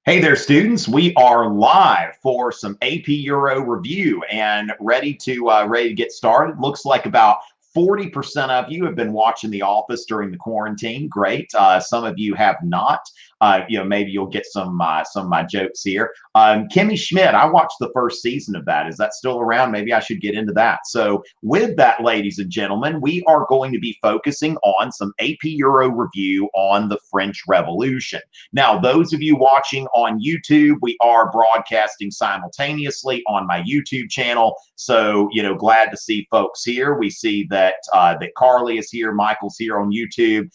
Hey there, students. We are live for some AP Euro review and ready to get started. Looks like about 40% of you have been watching The Office during the quarantine. Great. Some of you have not. Maybe you'll get some of my jokes here. Kimmy Schmidt, I watched the first season of that. Is that still around? Maybe I should get into that. So with that, ladies and gentlemen, we are going to be focusing on some AP Euro review on the French Revolution. Now, those of you watching on YouTube, we are broadcasting simultaneously on my YouTube channel. So, glad to see folks here. We see that Carly is here, Michael's here on YouTube.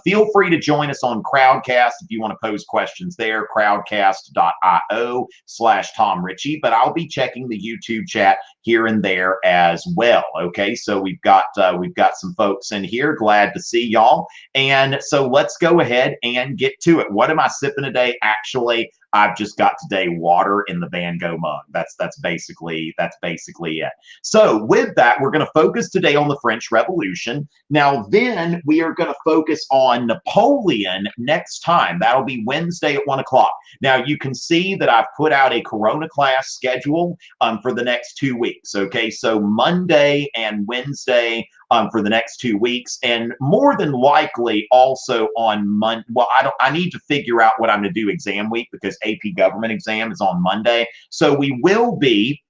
Feel free to join us on Crowdcast if you want to pose questions there, crowdcast.io/Tom Ritchie. But I'll be checking the YouTube chat here and there as well. Okay, so we've got some folks in here. Glad to see y'all. And so let's go ahead and get to it. What am I sipping today? Actually, I've just got today water in the Van Gogh mug. That's basically it. So with that, we're going to focus today on the French Revolution. Now, then we are going to focus on Napoleon next time. That'll be Wednesday at 1 o'clock. Now, you can see that I've put out a Corona class schedule for the next 2 weeks. Okay, so Monday and Wednesday for the next 2 weeks, and more than likely also on Monday. Well, I need to figure out what I'm going to do exam week because AP government exam is on Monday. So we will be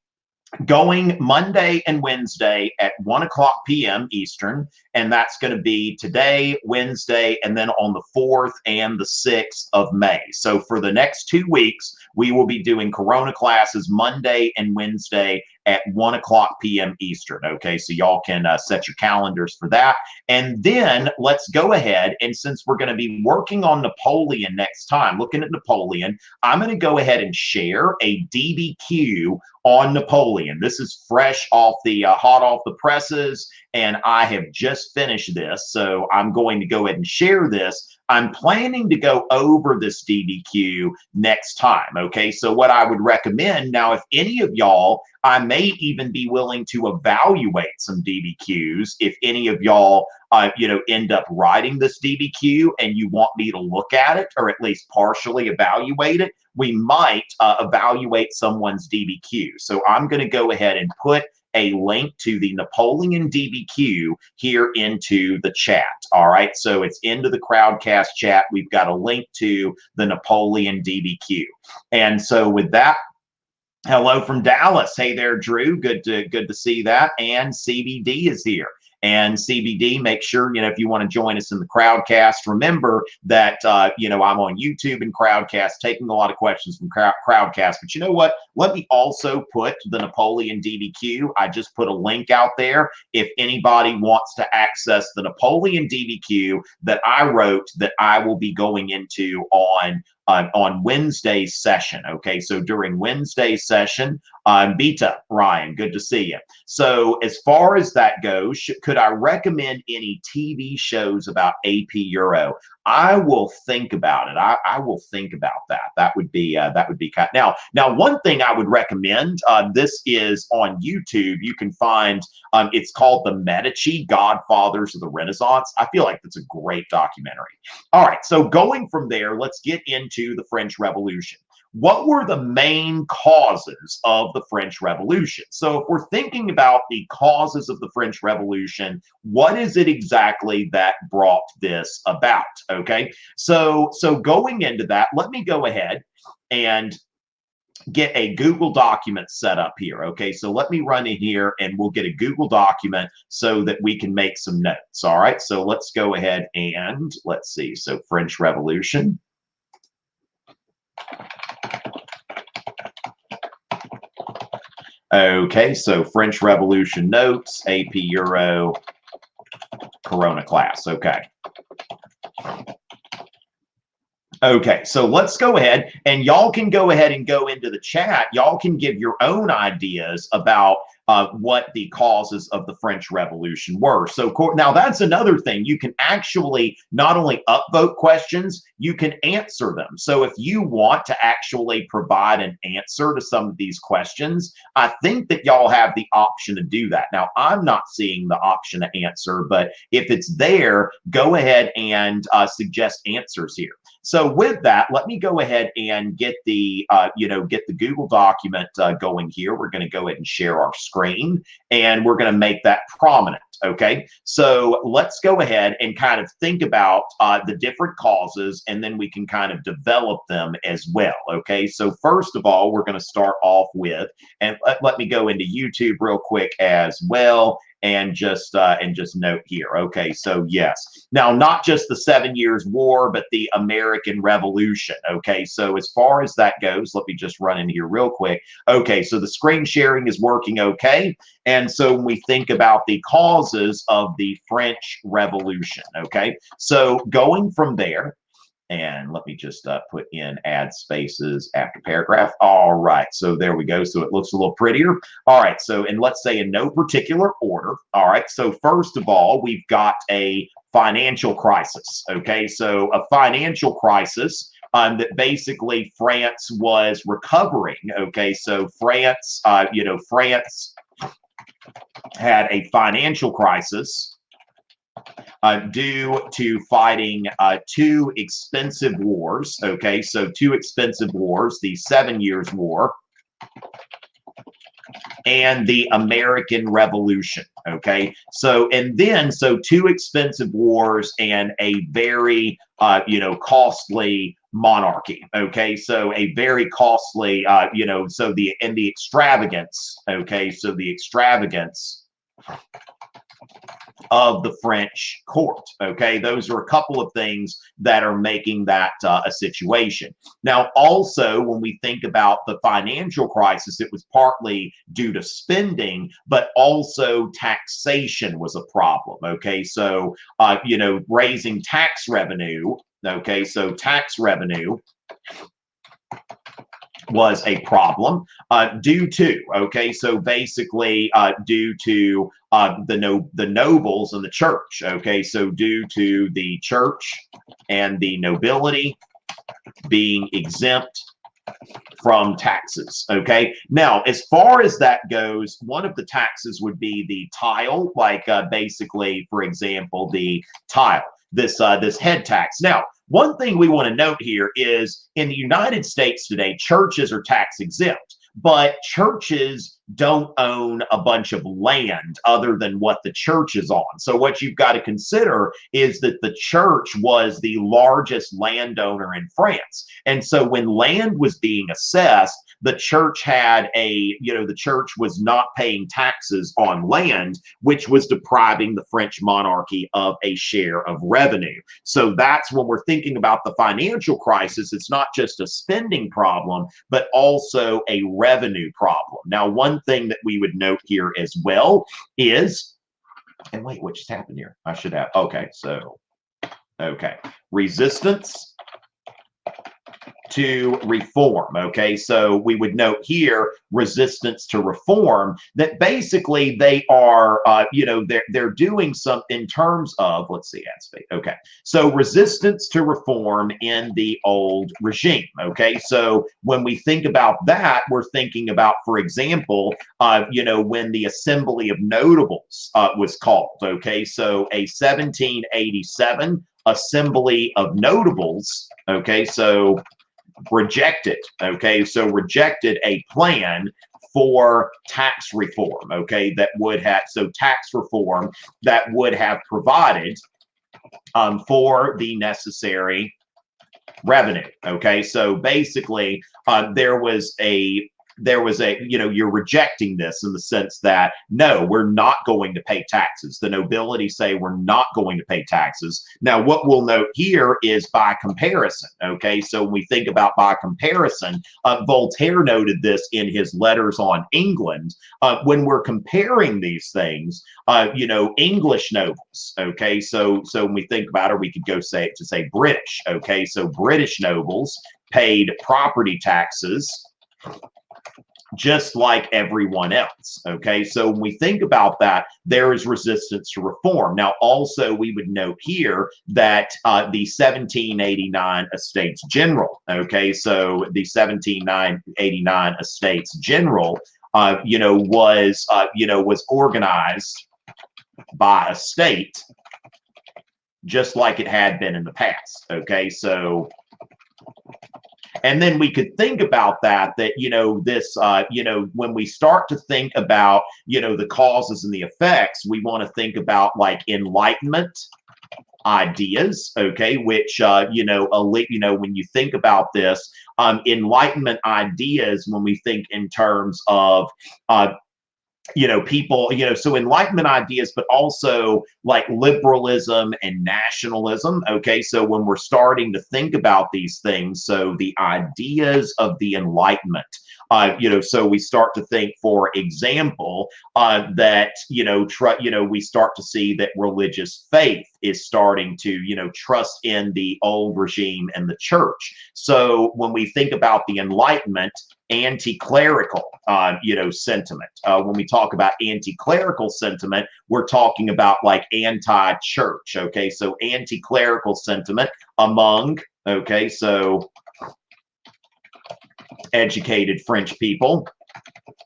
going Monday and Wednesday at 1 o'clock p.m. Eastern, and that's going to be today, Wednesday, and then on the 4th and the 6th of May. So for the next 2 weeks, we will be doing Corona classes Monday and Wednesday at 1 o'clock p.m. Eastern. Okay, so y'all can set your calendars for that. And then let's go ahead, and since we're going to be working on Napoleon next time, looking at Napoleon, I'm going to go ahead and share a DBQ on Napoleon. This is fresh off the hot off the presses, and I have just finished this, so I'm going to go ahead and share this. I'm planning to go over this DBQ next time. Okay, so what I would recommend now, if any of y'all, I may even be willing to evaluate some DBQs if any of y'all end up writing this DBQ and you want me to look at it or at least partially evaluate it. We might evaluate someone's DBQ. So I'm going to go ahead and put a link to the Napoleon DBQ here into the chat. All right, so it's into the Crowdcast chat. We've got a link to the Napoleon DBQ. And so with that, hello from Dallas. Hey there, Drew. Good to see that. And CBD is here. And CBD, make sure, if you want to join us in the Crowdcast, remember that, I'm on YouTube and Crowdcast, taking a lot of questions from Crowdcast. But you know what? Let me also put the Napoleon DBQ. I just put a link out there. If anybody wants to access the Napoleon DBQ that I wrote that I will be going into on Wednesday's session. Okay, so during Wednesday's session, Beta, Ryan, good to see you. So as far as that goes, could I recommend any TV shows about AP Euro? I will think about it. I will think about that. That would be kind. Now one thing I would recommend. This is on YouTube. You can find. It's called The Medici Godfathers of the Renaissance. I feel like that's a great documentary. All right. So going from there, let's get into the French Revolution. What were the main causes of the French Revolution? So if we're thinking about the causes of the French Revolution, what is it exactly that brought this about? Okay, so going into that, let me go ahead and get a Google document set up here. Okay, so let me run in here and we'll get a Google document so that we can make some notes. All right, so let's go ahead and let's see. So French Revolution. Okay, so French Revolution notes, AP Euro, Corona class. Okay. Okay, so let's go ahead and y'all can go ahead and go into the chat. Y'all can give your own ideas about what the causes of the French Revolution were. So now that's another thing. You can actually not only upvote questions, you can answer them. So if you want to actually provide an answer to some of these questions, I think that y'all have the option to do that. Now, I'm not seeing the option to answer, but if it's there, go ahead and suggest answers here. So with that, let me go ahead and get the get the Google document going here. We're going to go ahead and share our screen, and we're going to make that prominent. Okay, so let's go ahead and kind of think about the different causes, and then we can kind of develop them as well. Okay, so first of all, we're going to start off with, and let me go into YouTube real quick as well. And just note here. Okay, so yes. Now, not just the 7 Years' War, but the American Revolution. Okay, so as far as that goes, let me just run in here real quick. Okay, so the screen sharing is working okay. And so when we think about the causes of the French Revolution, okay, so going from there, and let me just put in add spaces after paragraph. All right, so there we go. So it looks a little prettier. All right, so and let's say in no particular order. All right, so first of all, we've got a financial crisis. Okay, so a financial crisis that basically France was recovering. Okay, so France, France had a financial crisis due to fighting two expensive wars. Okay, so two expensive wars, the 7 Years' War and the American Revolution. Okay, so and then so two expensive wars and a very costly monarchy. Okay, so a very costly so the extravagance. Okay, so the extravagance of the French court. Okay, those are a couple of things that are making that a situation. Now, also, when we think about the financial crisis, it was partly due to spending, but also taxation was a problem. Okay, so raising tax revenue. Okay, so tax revenue was a problem due to, okay, so basically due to the nobles and the church. Okay, so due to the church and the nobility being exempt from taxes. Okay, now as far as that goes, one of the taxes would be the tile, like basically, for example, the tile, this head tax. Now, one thing we want to note here is in the United States today, churches are tax exempt, but churches don't own a bunch of land other than what the church is on. So what you've got to consider is that the church was the largest landowner in France. And so when land was being assessed, the church had the church was not paying taxes on land, which was depriving the French monarchy of a share of revenue. So that's when we're thinking about the financial crisis. It's not just a spending problem, but also a revenue problem. Now, one thing that we would note here as well is, and wait, what just happened here? I should have, okay, so, okay, resistance to reform. Okay, so we would note here resistance to reform, that basically they are they're doing some in terms of, let's see, add space. Okay, so resistance to reform in the old regime. Okay, so when we think about that, we're thinking about, for example, when the Assembly of Notables was called. Okay, so a 1787 Assembly of Notables. Okay, so rejected. Okay, so rejected a plan for tax reform. Okay, that would have, so tax reform that would have provided for the necessary revenue. Okay, so basically there was a you're rejecting this in the sense that, no, we're not going to pay taxes. The nobility say we're not going to pay taxes. Now, what we'll note here is by comparison. Okay, so when we think about by comparison, Voltaire noted this in his letters on England. When we're comparing these things, English nobles. Okay, so when we think about it, we could go say British. Okay, so British nobles paid property taxes, just like everyone else. Okay, so when we think about that, there is resistance to reform. Now, also, we would note here that the 1789 Estates General, okay, so the 1789 Estates General, was organized by a state just like it had been in the past. Okay, so and then we could think about that, when we start to think about, the causes and the effects, we want to think about like Enlightenment ideas, okay, which, when you think about this, Enlightenment ideas, when we think in terms of, people, so Enlightenment ideas, but also like liberalism and nationalism. Okay, so when we're starting to think about these things, so the ideas of the Enlightenment, so we start to think, for example, that we start to see that religious faith is starting to trust in the old regime and the church. So when we think about the Enlightenment, anti-clerical sentiment, when we talk about anti-clerical sentiment, we're talking about like anti-church. Okay, so anti-clerical sentiment among, okay, so educated French people.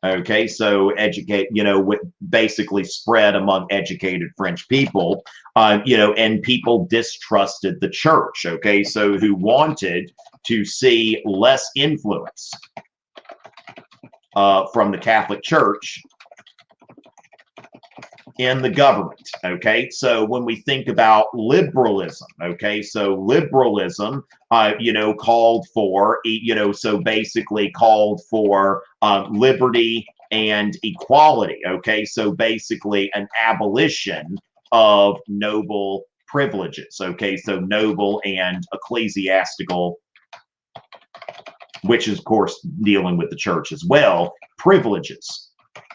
Okay, so basically spread among educated French people, and people distrusted the church. Okay, so who wanted to see less influence from the Catholic Church in the government. Okay, so when we think about liberalism, okay, so liberalism, called for, so basically called for liberty and equality. Okay, so basically an abolition of noble privileges. Okay, so noble and ecclesiastical, which is of course dealing with the church as well, privileges.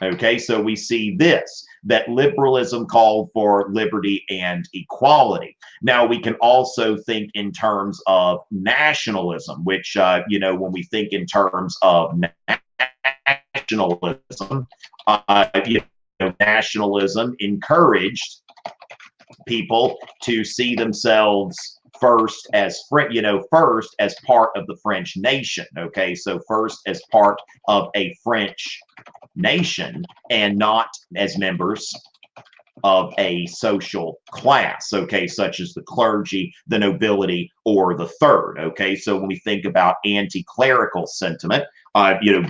Okay, so we see this, that liberalism called for liberty and equality. Now, we can also think in terms of nationalism, which, when we think in terms of nationalism, nationalism encouraged people to see themselves first as first as part of the French nation. Okay, so first as part of a French nation and not as members of a social class, okay, such as the clergy, the nobility, or the third. Okay, so when we think about anti-clerical sentiment,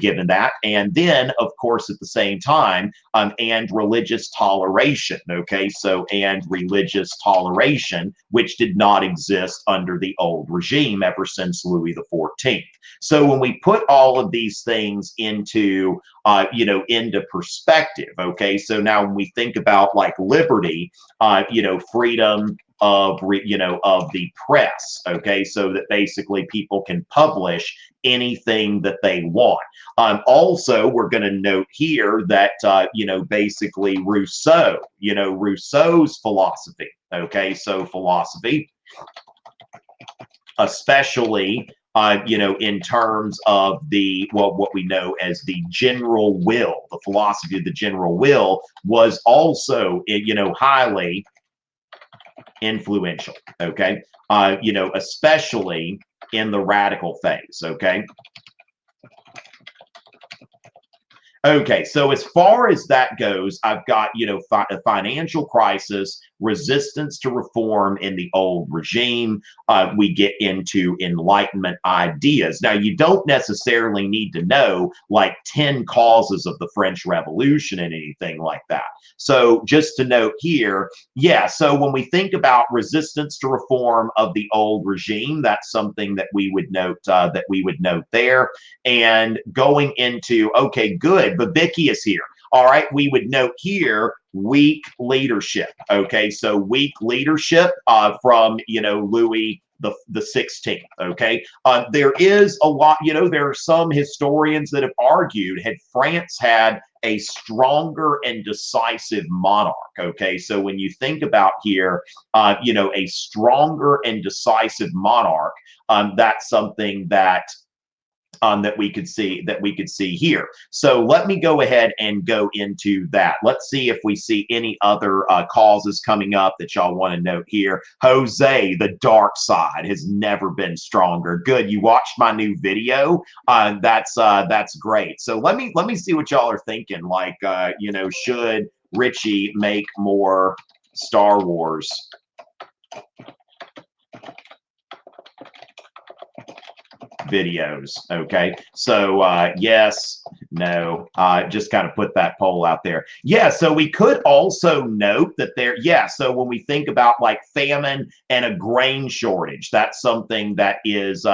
given that, and then of course at the same time, and religious toleration. Okay, so and religious toleration, which did not exist under the old regime ever since Louis XIV. So when we put all of these things into into perspective, okay, so now when we think about like liberty, freedom of the press, okay, so that basically people can publish anything that they want. Also, we're going to note here that basically Rousseau, Rousseau's philosophy, okay, so philosophy, especially in terms of what we know as the general will, the philosophy of the general will, was also highly influential. Okay, especially in the radical phase. Okay. Okay, so as far as that goes, I've got, a financial crisis, resistance to reform in the old regime. We get into Enlightenment ideas. Now, you don't necessarily need to know like 10 causes of the French Revolution and anything like that. So just to note here, yeah, so when we think about resistance to reform of the old regime, that's something that we would note there. And going into, okay, good, Babicki is here. All right, we would note here weak leadership. Okay, so weak leadership from Louis the 16th. Okay, there is a lot. There are some historians that have argued, had France had a stronger and decisive monarch. Okay, so when you think about here, a stronger and decisive monarch, that's something that that we could see here. So let me go ahead and go into that. Let's see if we see any other causes coming up that y'all want to note here. Jose, the dark side has never been stronger. Good, you watched my new video. That's great. So let me see what y'all are thinking. Like, you know, should Richie make more Star Wars videos? Okay, so yes, no, just kind of put that poll out there. Yeah, so we could also note that there, yeah, so when we think about like famine and a grain shortage, that's something that is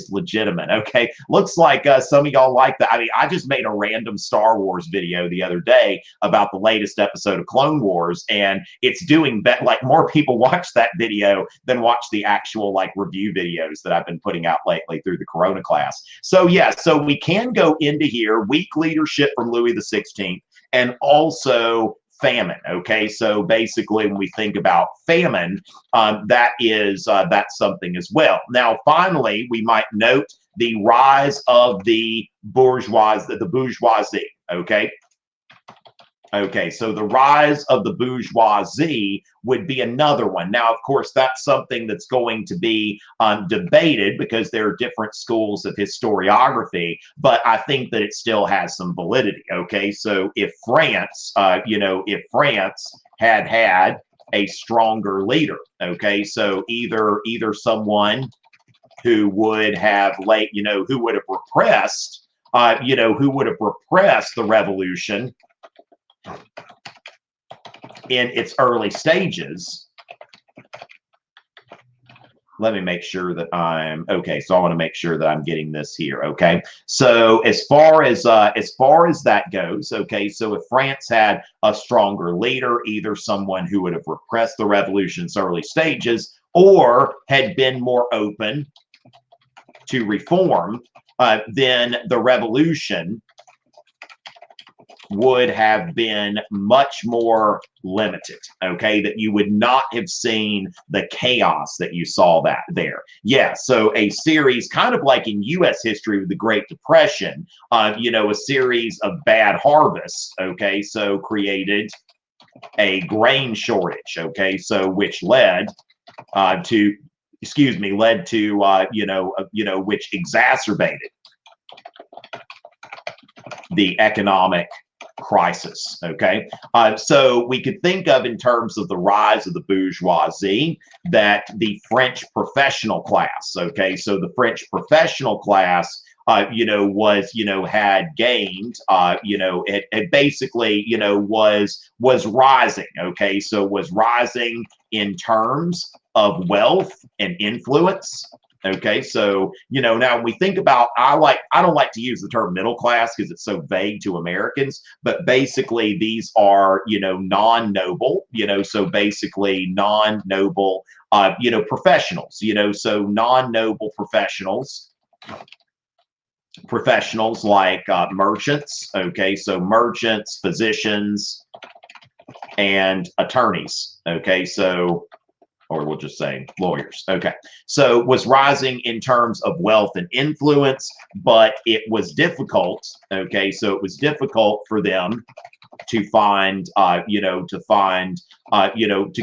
legitimate. Okay, looks like some of y'all like that. I mean, I just made a random Star Wars video the other day about the latest episode of Clone Wars, and it's doing better. Like, more people watch that video than watch the actual like review videos that I've been putting out lately through the Corona class. So yeah, so we can go into here, weak leadership from Louis the 16th, and also famine. Okay, so basically when we think about famine, that's something as well. Now finally, we might note the rise of the bourgeoisie. Okay, so the rise of the bourgeoisie would be another one. Now, of course, that's something that's going to be debated because there are different schools of historiography, but I think that it still has some validity. Okay, so if France, if France had a stronger leader, okay, so either someone who would have who would have repressed, the revolution in its early stages. Let me make sure that I'm okay. So I want to make sure that I'm getting this here. Okay. So as far as that goes, okay. So if France had a stronger leader, either someone who would have repressed the revolution's early stages or had been more open to reform, then the revolution would have been much more limited, okay, that you would not have seen the chaos that you saw that there. Yeah, so a series kind of like in U.S. history with the Great Depression, a series of bad harvests, okay, so created a grain shortage, okay, so which led to which exacerbated the economic crisis. Okay, so we could think of, in terms of the rise of the bourgeoisie, that the French professional class, okay, so the French professional class had gained, it basically, was rising, okay, so was rising in terms of wealth and influence. Okay, so now when we think about, I don't like to use the term middle class because it's so vague to Americans, but basically these are non-noble, so basically non-noble professionals, so non-noble professionals like merchants, okay, so merchants, physicians, and attorneys, okay, so, or we'll just say lawyers. Okay, so was rising in terms of wealth and influence, but it was difficult. Okay, so it was difficult for them to find, to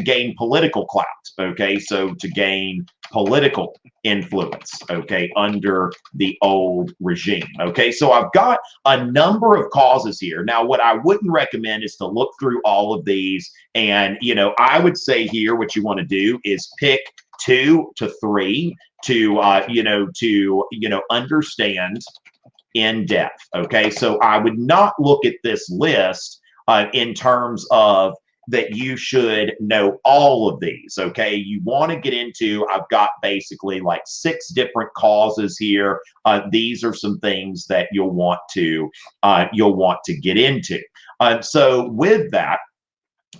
gain political clout. Okay, so to gain political influence, okay, under the old regime. Okay, so I've got a number of causes here. Now, what I wouldn't recommend is to look through all of these, and I would say here what you want to do is pick 2 to 3 to understand in depth. Okay, so I would not look at this list in terms of that you should know all of these. Okay, you want to get into, I've got basically like 6 different causes here. These are some things that you'll want to get into. So with that,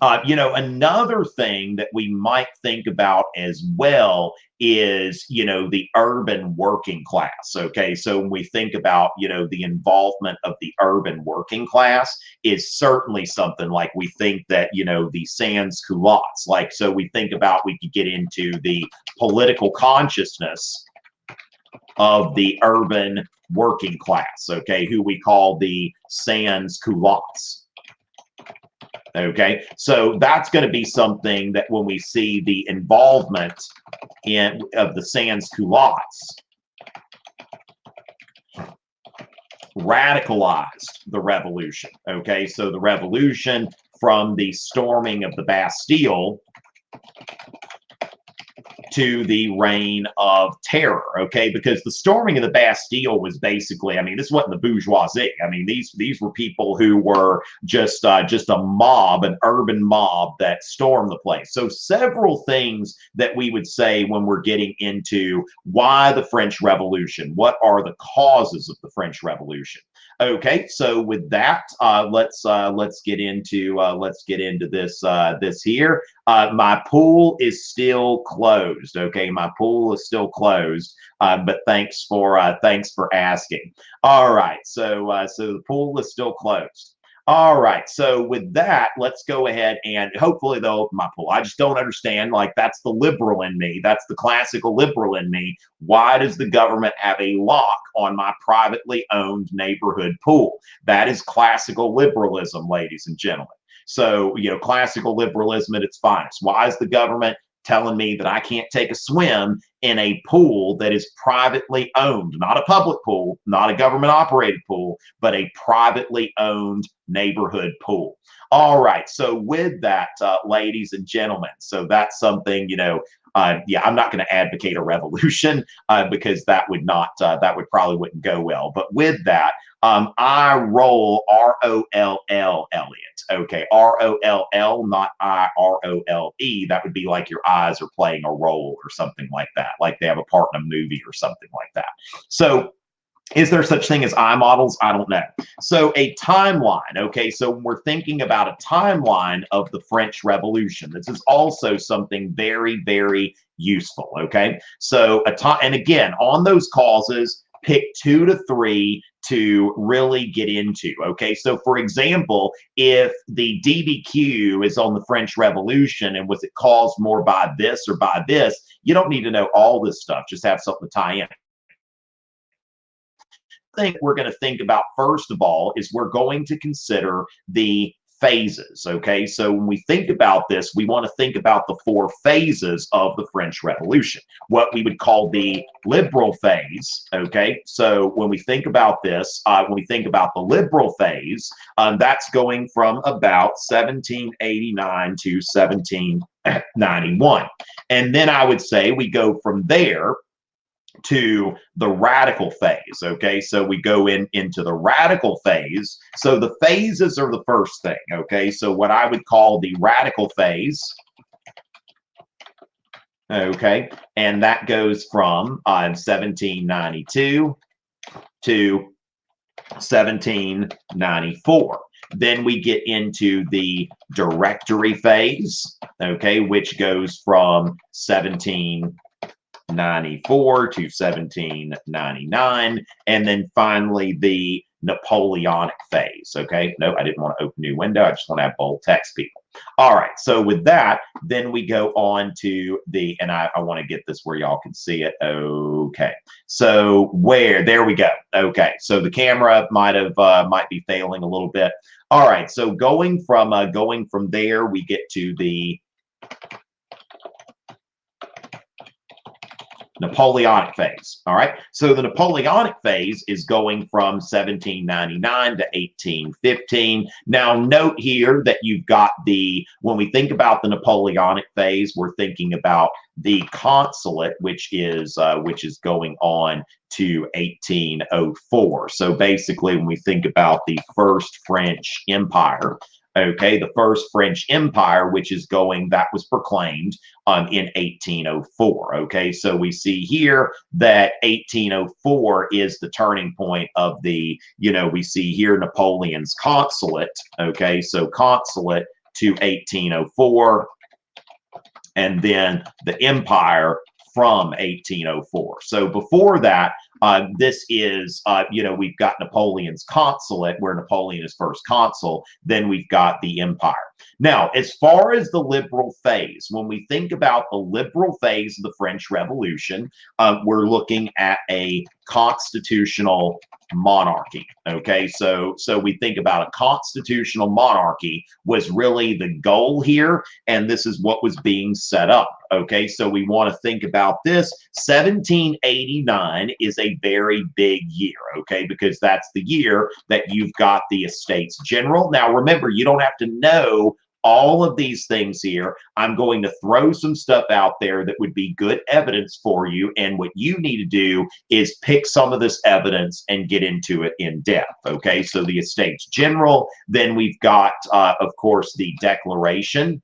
another thing that we might think about as well is, the urban working class. Okay, so when we think about, the involvement of the urban working class is certainly something like we think that, the sans culottes, like, so we think about, we could get into the political consciousness of the urban working class, okay, who we call the sans-culottes. Okay, so that's going to be something that when we see the involvement of the sans-culottes, radicalized the revolution. Okay, so the revolution from the storming of the Bastille to the reign of terror, okay? Because the storming of the Bastille was basically, I mean, this wasn't the bourgeoisie. I mean, these were people who were just a mob, an urban mob that stormed the place. So several things that we would say when we're getting into why the French Revolution, what are the causes of the French Revolution? Okay, so with that, let's get into this here. My pool is still closed. Okay, my pool is still closed. But thanks for asking. All right, so the pool is still closed. All right, so with that, let's go ahead and hopefully they'll open my pool. I just don't understand, like, that's the liberal in me. That's the classical liberal in me. Why does the government have a lock on my privately owned neighborhood pool? That is classical liberalism, ladies and gentlemen. So, you know, classical liberalism at its finest. Why is the government telling me that I can't take a swim in a pool that is privately owned, not a public pool, not a government operated pool, but a privately owned neighborhood pool? All right, so with that, ladies and gentlemen, so that's something, you know, yeah, I'm not going to advocate a revolution because that would probably wouldn't go well. But with that, I roll R-O-L-L, Elliot. Okay, R-O-L-L, not I-R-O-L-E. That would be like your eyes are playing a role or something like that, like they have a part in a movie or something like that. So is there such thing as eye models? I don't know. So a timeline, okay, so when we're thinking about a timeline of the French Revolution, this is also something very, very useful, okay? So and again, on those causes, pick 2 to 3 to really get into, okay? So for example, if the DBQ is on the French Revolution and was it caused more by this or by this, you don't need to know all this stuff, just have something to tie in. Thing we're going to think about first of all is we're going to consider the phases. Okay, so when we think about this, we want to think about the 4 phases of the French Revolution, what we would call the liberal phase. Okay, so when we think about this, when we think about the liberal phase, that's going from about 1789 to 1791, and then I would say we go from there to the radical phase. Okay, so we go into the radical phase. So the phases are the first thing. Okay, so what I would call the radical phase. Okay, and that goes from 1792 to 1794. Then we get into the Directory phase. Okay, which goes from 1794 to 1799, and then finally the Napoleonic phase. Okay, no, I didn't want to open a new window. I just want to have bold text, people. All right, so with that, then we go on to the, and I want to get this where y'all can see it. Okay, so there we go. Okay, so the camera might be failing a little bit. All right, so going from there, we get to the Napoleonic phase. All right, so the Napoleonic phase is going from 1799 to 1815. Now note here that you've got when we think about the Napoleonic phase, we're thinking about the consulate, which is going on to 1804. So basically, when we think about the first French Empire, okay, the first French Empire, that was proclaimed in 1804. Okay, so we see here that 1804 is the turning point of we see here Napoleon's consulate. Okay, so consulate to 1804, and then the empire from 1804. So before that, This is, we've got Napoleon's consulate, where Napoleon is first consul. Then we've got the empire. Now, as far as the liberal phase, when we think about the liberal phase of the French Revolution, we're looking at a constitutional monarchy. Okay, so we think about a constitutional monarchy was really the goal here, and this is what was being set up. Okay, so we want to think about this. 1789 is a very big year, okay, because that's the year that you've got the Estates General. Now, remember, you don't have to know all of these things here. I'm going to throw some stuff out there that would be good evidence for you, and what you need to do is pick some of this evidence and get into it in depth. Okay, so the Estates General, then we've got, of course, the Declaration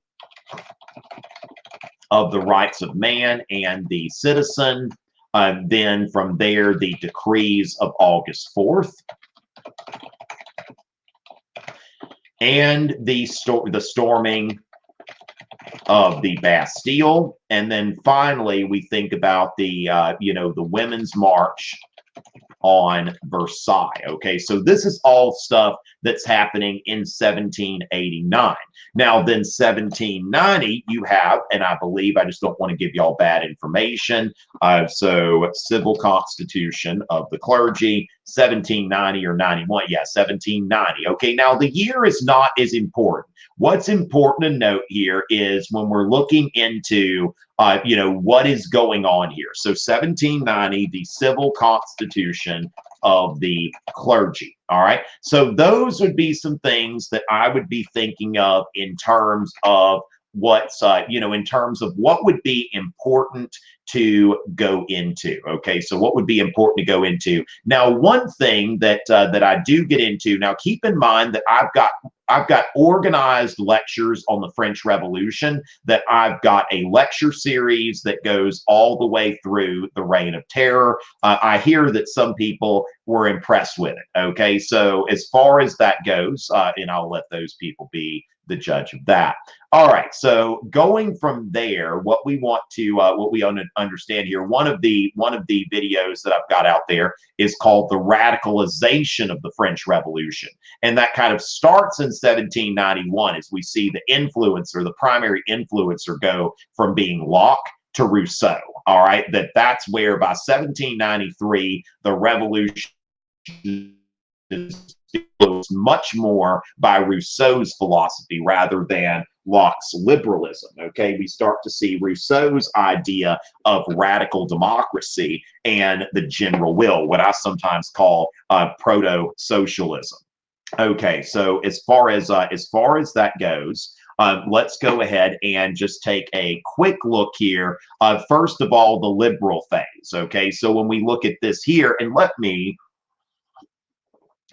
of the Rights of Man and the Citizen. Then from there, the Decrees of August 4th. And the storming of the Bastille. And then finally, we think about the, the Women's March on Versailles. Okay, so this is all stuff that's happening in 1789. Now, then 1790, you have, and I believe, I just don't want to give y'all bad information. So Civil Constitution of the Clergy, 1790 or 91. Yeah, 1790. Okay, now the year is not as important. What's important to note here is when we're looking into what is going on here. So 1790, the Civil Constitution of the Clergy. All right. So those would be some things that I would be thinking of in terms of what's, in terms of what would be important to go into. Okay, so what would be important to go into? Now, one thing that that I do get into. Now, keep in mind that I've got organized lectures on the French Revolution, that I've got a lecture series that goes all the way through the Reign of Terror. I hear that some people were impressed with it. Okay, so as far as that goes, and I'll let those people be the judge of that. All right, so going from there, what we understand here, one of the videos that I've got out there is called The Radicalization of the French Revolution. And that kind of starts in 1791 as we see the primary influencer go from being Locke to Rousseau. All right, that's where by 1793, the revolution is influenced much more by Rousseau's philosophy rather than Locke's liberalism. Okay, we start to see Rousseau's idea of radical democracy and the general will, what I sometimes call proto-socialism. Okay, so as far as that goes, let's go ahead and just take a quick look here. First of all, the liberal phase. Okay, so when we look at this here, and let me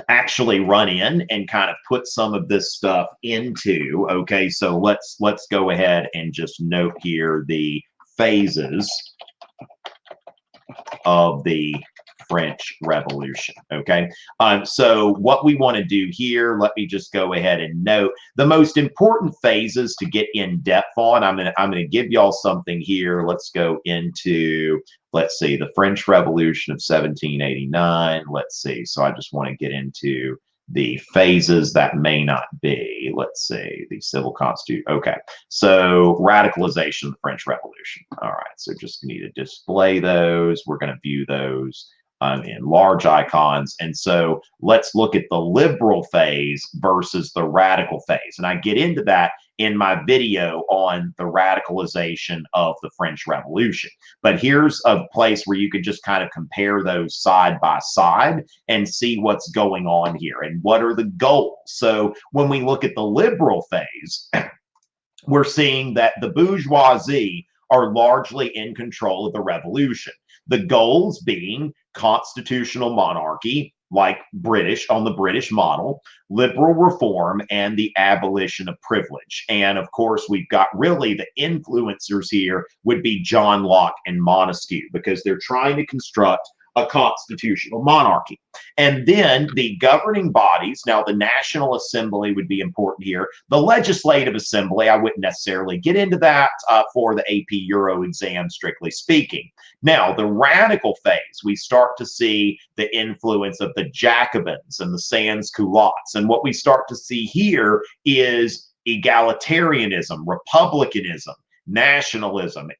actually run in and kind of put some of this stuff into. Okay, so let's go ahead and just note here the phases of the French Revolution. Okay, so what we want to do here, let me just go ahead and note the most important phases to get in depth on. I'm gonna give y'all something here. Let's go into, let's see, the French Revolution of 1789. Let's see. So I just want to get into the phases that may not be. Let's see, the Civil Constitution. Okay, so radicalization of the French Revolution. All right, so just need to display those. We're going to view those in large icons. And so let's look at the liberal phase versus the radical phase. And I get into that in my video on the radicalization of the French Revolution. But here's a place where you could just kind of compare those side by side and see what's going on here and what are the goals. So when we look at the liberal phase, we're seeing that the bourgeoisie are largely in control of the revolution. The goals being constitutional monarchy, like on the British model, liberal reform, and the abolition of privilege. And of course, we've got really the influencers here would be John Locke and Montesquieu, because they're trying to construct a constitutional monarchy. And then the governing bodies, now the National Assembly would be important here. The Legislative Assembly, I wouldn't necessarily get into that for the AP Euro exam, strictly speaking. Now, the radical phase, we start to see the influence of the Jacobins and the sans-culottes. And what we start to see here is egalitarianism, republicanism, nationalism,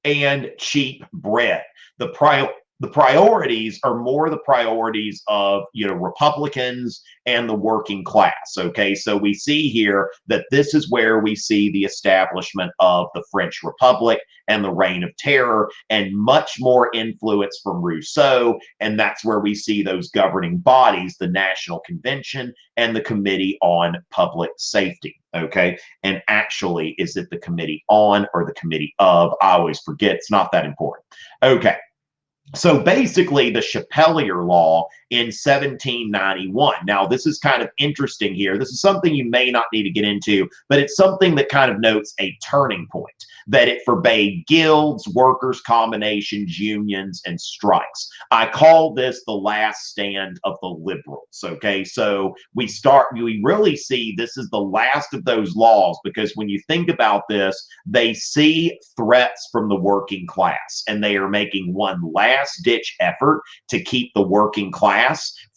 and cheap bread. The priorities are more the priorities of, Republicans and the working class. Okay, so we see here that this is where we see the establishment of the French Republic and the Reign of Terror, and much more influence from Rousseau. And that's where we see those governing bodies, the National Convention and the Committee on Public Safety. Okay, and actually, is it the Committee on or the Committee of? I always forget. It's not that important. Okay. So basically, the Chapelier Law in 1791. Now, this is kind of interesting here. This is something you may not need to get into, but it's something that kind of notes a turning point, that it forbade guilds, workers' combinations, unions, and strikes. I call this the last stand of the liberals. Okay, so we really see this is the last of those laws, because when you think about this, they see threats from the working class, and they are making one last-ditch effort to keep the working class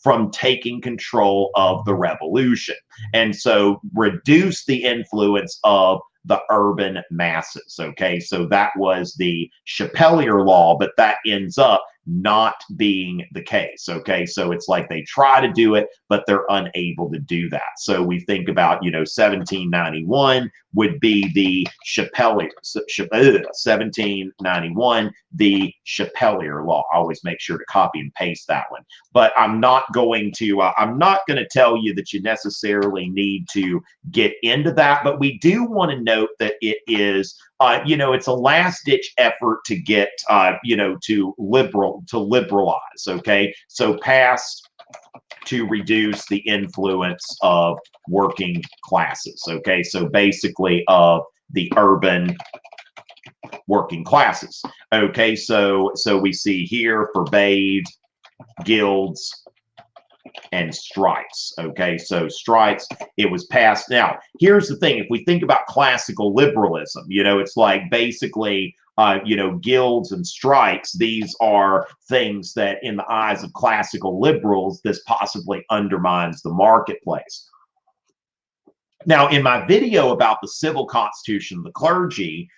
from taking control of the revolution, and so reduce the influence of the urban masses. Okay, so that was the Chapelier Law, but that ends up not being the case. Okay, so it's like they try to do it, but they're unable to do that. So we think about, 1791 would be the Chapelier, 1791, the Chapelier Law. I always make sure to copy and paste that one. But I'm not going to tell you that you necessarily need to get into that, but we do want to note that it is it's a last-ditch effort to get, to liberalize. Okay, so passed to reduce the influence of working classes. Okay, so basically of the urban working classes. Okay, so we see here forbade guilds and strikes. Okay, so strikes, it was passed. Now, here's the thing. If we think about classical liberalism, it's like basically, guilds and strikes, these are things that in the eyes of classical liberals, this possibly undermines the marketplace. Now, in my video about the civil constitution of the clergy,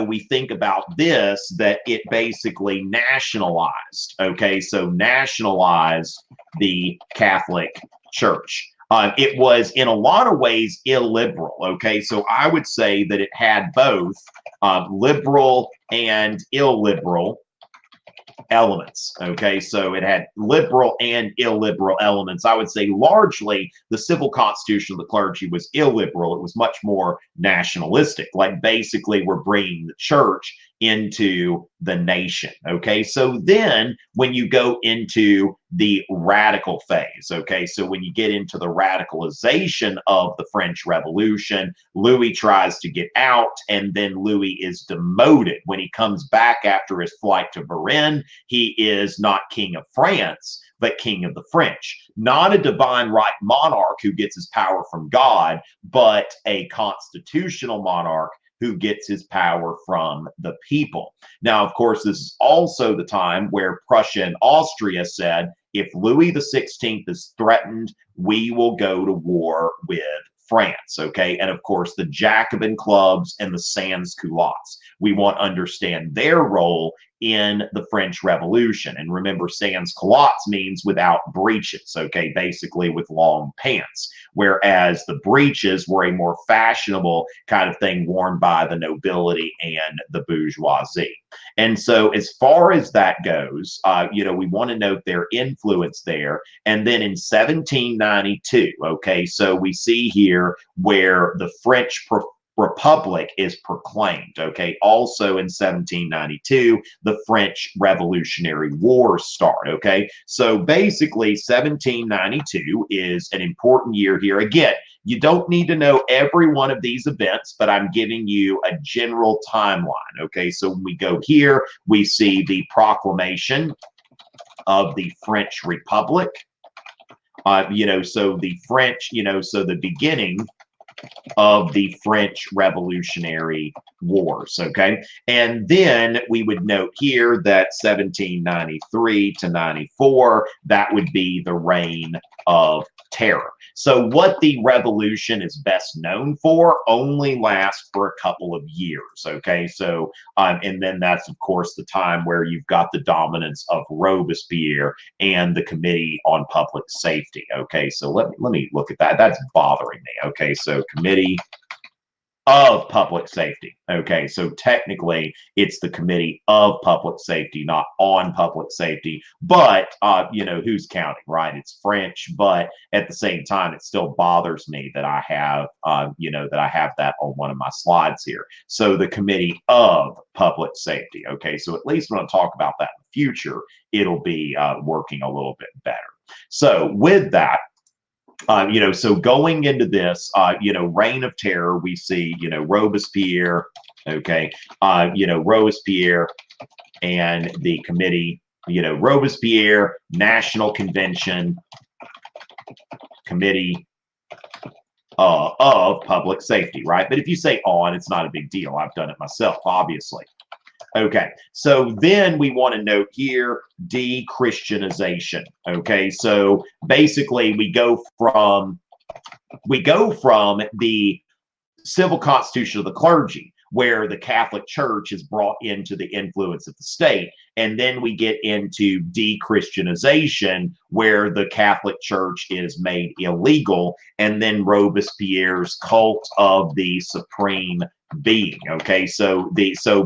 we think about this, that it basically nationalized, okay? So nationalized the Catholic Church. It was in a lot of ways illiberal, okay? So I would say that it had both liberal and illiberal elements. Okay, so it had liberal and illiberal elements. I would say largely the civil constitution of the clergy was illiberal. It was much more nationalistic. Like basically we're bringing the church into the nation. Okay, so then when you go into the radical phase, okay, so when you get into the radicalization of the French Revolution, Louis tries to get out, and then Louis is demoted. When he comes back after his flight to Varennes, he is not king of France, but king of the French. Not a divine right monarch who gets his power from God, but a constitutional monarch who gets his power from the people. Now, of course, this is also the time where Prussia and Austria said, if Louis XVI is threatened, we will go to war with France, okay? And of course, the Jacobin clubs and the sans-culottes. We want to understand their role in the French Revolution. And remember, sans-culottes means without breeches, okay? Basically with long pants. Whereas the breeches were a more fashionable kind of thing worn by the nobility and the bourgeoisie. And so as far as that goes, we want to note their influence there. And then in 1792, okay, so we see here where the French Republic is proclaimed. Okay, also in 1792, the French Revolutionary Wars start. Okay, so basically 1792 is an important year here. Again, you don't need to know every one of these events, but I'm giving you a general timeline. Okay, so when we go here, we see the proclamation of the French Republic. So the French, so the beginning of the French Revolutionary Wars, okay? And then we would note here that 1793 to 94, that would be the Reign of Terror. So what the revolution is best known for only lasts for a couple of years, okay? So, and then that's, of course, the time where you've got the dominance of Robespierre and the Committee on Public Safety, okay? So let me look at that. That's bothering me, okay? So Committee of Public Safety. Okay, so technically it's the Committee of Public Safety, not on Public Safety. But who's counting, right? It's French, but at the same time, it still bothers me that I have that I have that on one of my slides here. So the Committee of Public Safety. Okay, so at least when I talk about that in the future, it'll be working a little bit better. So with that, so going into this, Reign of Terror, we see, Robespierre, okay, Robespierre and the committee, Robespierre, National Convention, Committee of Public Safety, right? But if you say on, it's not a big deal. I've done it myself, obviously. Okay, so then we want to note here de-Christianization. Okay, so basically we go from the civil constitution of the clergy, where the Catholic Church is brought into the influence of the state, and then we get into de-Christianization, where the Catholic Church is made illegal, and then Robespierre's cult of the supreme being. Okay, so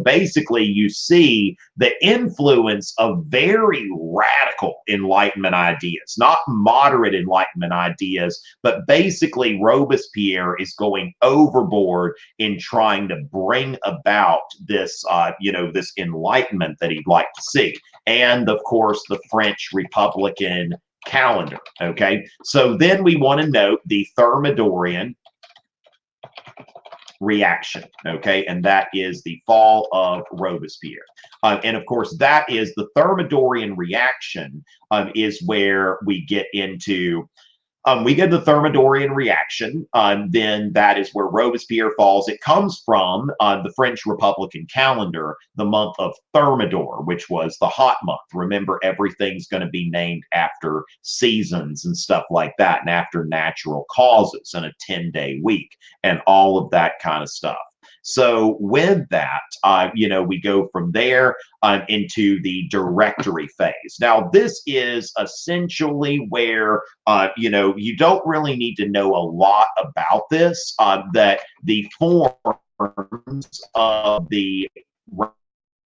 basically you see the influence of very radical Enlightenment ideas, not moderate Enlightenment ideas, but basically Robespierre is going overboard in trying to bring about this this Enlightenment that he'd like to see. And of course the French Republican calendar. Okay, so then we want to note the Thermidorian reaction, okay, and that is the fall of Robespierre. And of course, that is the Thermidorian reaction, is where we get into the Thermidorian reaction. Then that is where Robespierre falls. It comes from the French Republican calendar, the month of Thermidor, which was the hot month. Remember, everything's going to be named after seasons and stuff like that, and after natural causes, and a 10-day week, and all of that kind of stuff. So with that, we go from there into the directory phase. Now, this is essentially where, you don't really need to know a lot about this, that the forms of the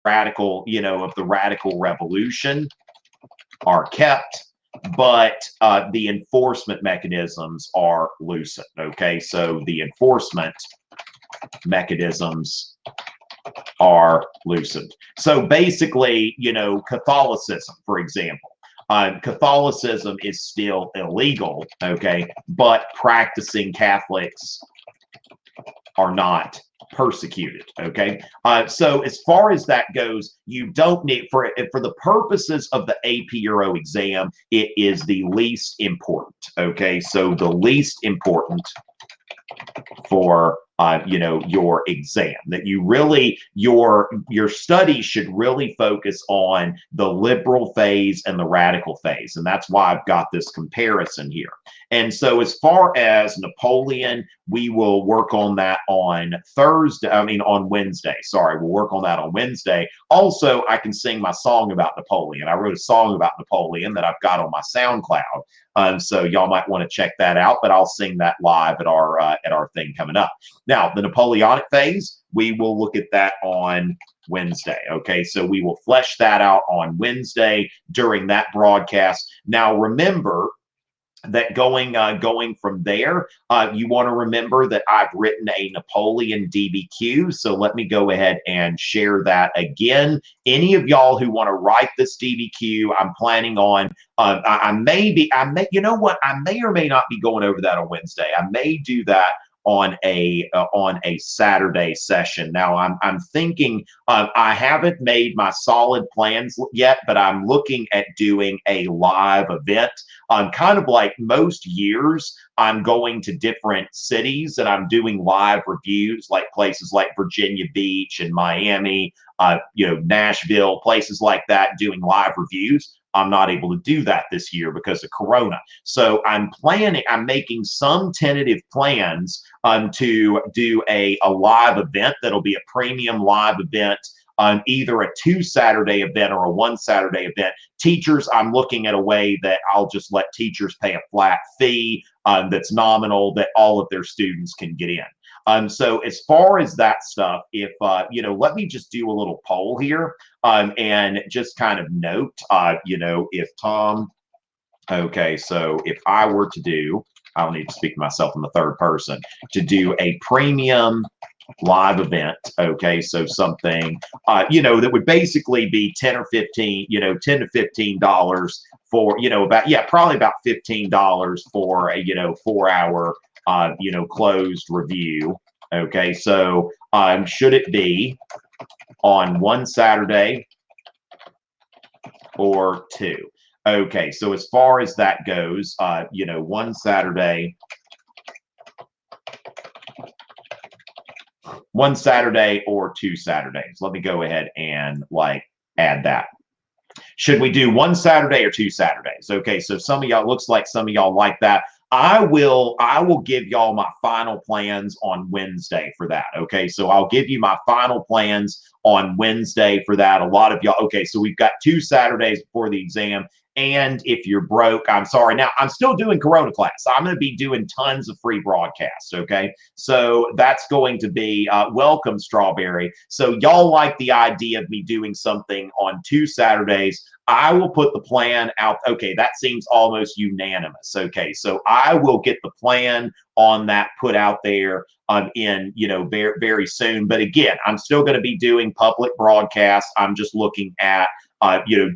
radical, of the radical revolution are kept, but the enforcement mechanisms are loosened. Okay, so the enforcement mechanisms are loosened. So basically, Catholicism, for example, Catholicism is still illegal, okay, but practicing Catholics are not persecuted. Okay, so as far as that goes, you don't need, for the purposes of the AP Euro exam, it is the least important. Okay, so the least important for your exam, that you really, your study should really focus on the liberal phase and the radical phase. And that's why I've got this comparison here. And so as far as Napoleon, we will work on that on Wednesday. Sorry, we'll work on that on Wednesday. Also, I can sing my song about Napoleon. I wrote a song about Napoleon that I've got on my SoundCloud. So y'all might want to check that out, but I'll sing that live at our thing coming up. Now, the Napoleonic phase, we will look at that on Wednesday. Okay, so we will flesh that out on Wednesday during that broadcast. Now, remember that going from there, you want to remember that I've written a Napoleon DBQ. So let me go ahead and share that again. Any of y'all who want to write this DBQ, I'm planning on, I may or may not be going over that on Wednesday. I may do that on a Saturday session. Now I'm thinking, I haven't made my solid plans yet, but I'm looking at doing a live event. Kind of like most years, I'm going to different cities and I'm doing live reviews, like places like Virginia Beach and Miami, Nashville, places like that, doing live reviews. I'm not able to do that this year because of Corona. So I'm making some tentative plans to do a live event that'll be a premium live event, either a 2 Saturday event or a 1 Saturday event. Teachers, I'm looking at a way that I'll just let teachers pay a flat fee that's nominal, that all of their students can get in. So as far as that stuff, if, let me just do a little poll here, and just kind of note, if Tom, okay, so if I were to do, I'll need to speak to myself in the third person, to do a premium live event, okay, so something, that would basically be 10 or 15, $10 to $15 for, probably about $15 for a, 4-hour, closed review. Okay, so should it be on 1 Saturday or 2? Okay, so as far as that goes, 1 Saturday, 1 Saturday or 2 Saturdays. Let me go ahead and add that. Should we do 1 Saturday or 2 Saturdays? Okay, so some of y'all, looks like some of y'all like that. I will give y'all my final plans on Wednesday for that. Okay, so I'll give you my final plans on Wednesday for that. A lot of y'all, okay, so we've got 2 Saturdays before the exam. And if you're broke, I'm sorry. Now, I'm still doing Corona class. I'm going to be doing tons of free broadcasts, okay? So that's going to be, welcome, Strawberry. So y'all like the idea of me doing something on 2 Saturdays. I will put the plan out. Okay, that seems almost unanimous. Okay, so I will get the plan on that put out there in, very, very soon. But again, I'm still going to be doing public broadcasts. I'm just looking at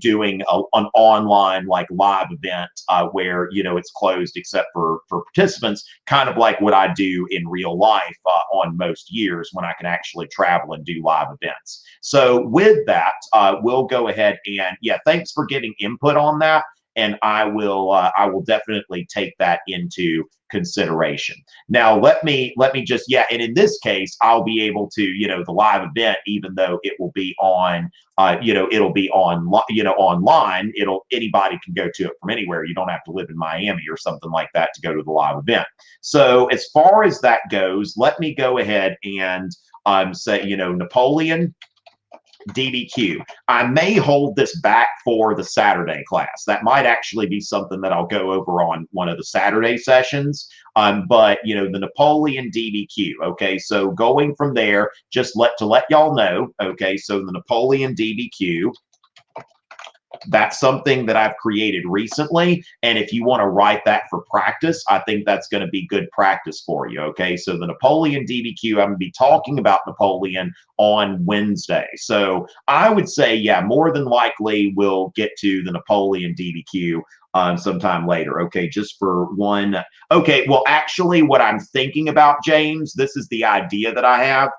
doing an online live event where it's closed except for participants, kind of like what I do in real life on most years when I can actually travel and do live events. So with that, we'll go ahead and thanks for giving input on that. And I will definitely take that into consideration. Now, let me just, and in this case, I'll be able to, the live event, even though it will be on, it'll be on, online, anybody can go to it from anywhere. You don't have to live in Miami or something like that to go to the live event. So as far as that goes, let me go ahead and say, Napoleon DBQ. I may hold this back for the Saturday class. That might actually be something that I'll go over on one of the Saturday sessions. But the Napoleon DBQ. Okay, so going from there, just to let y'all know. Okay, so the Napoleon DBQ. That's something that I've created recently. And if you want to write that for practice, I think that's going to be good practice for you. Okay, so the Napoleon DBQ, I'm going to be talking about Napoleon on Wednesday. So I would say, more than likely we'll get to the Napoleon DBQ sometime later. Okay, just for one. Okay, well, actually, what I'm thinking about, James, this is the idea that I have.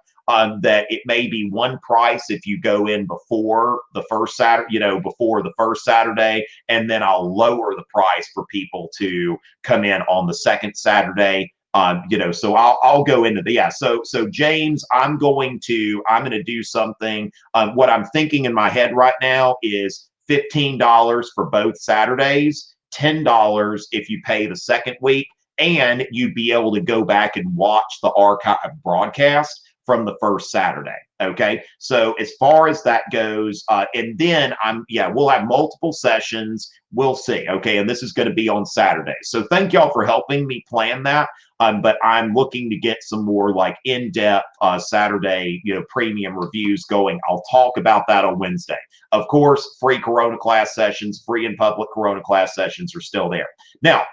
That it may be one price if you go in before the first Saturday, before the first Saturday, and then I'll lower the price for people to come in on the second Saturday. So I'll go into the, so James, I'm going to do something. What I'm thinking in my head right now is $15 for both Saturdays, $10 if you pay the second week, and you'd be able to go back and watch the archive broadcast from the first Saturday. Okay, so as far as that goes, and then we'll have multiple sessions. We'll see. Okay, and this is going to be on Saturday. So thank y'all for helping me plan that. But I'm looking to get some more in-depth Saturday, premium reviews going. I'll talk about that on Wednesday. Of course, free Corona class sessions, free and public Corona class sessions are still there. Now,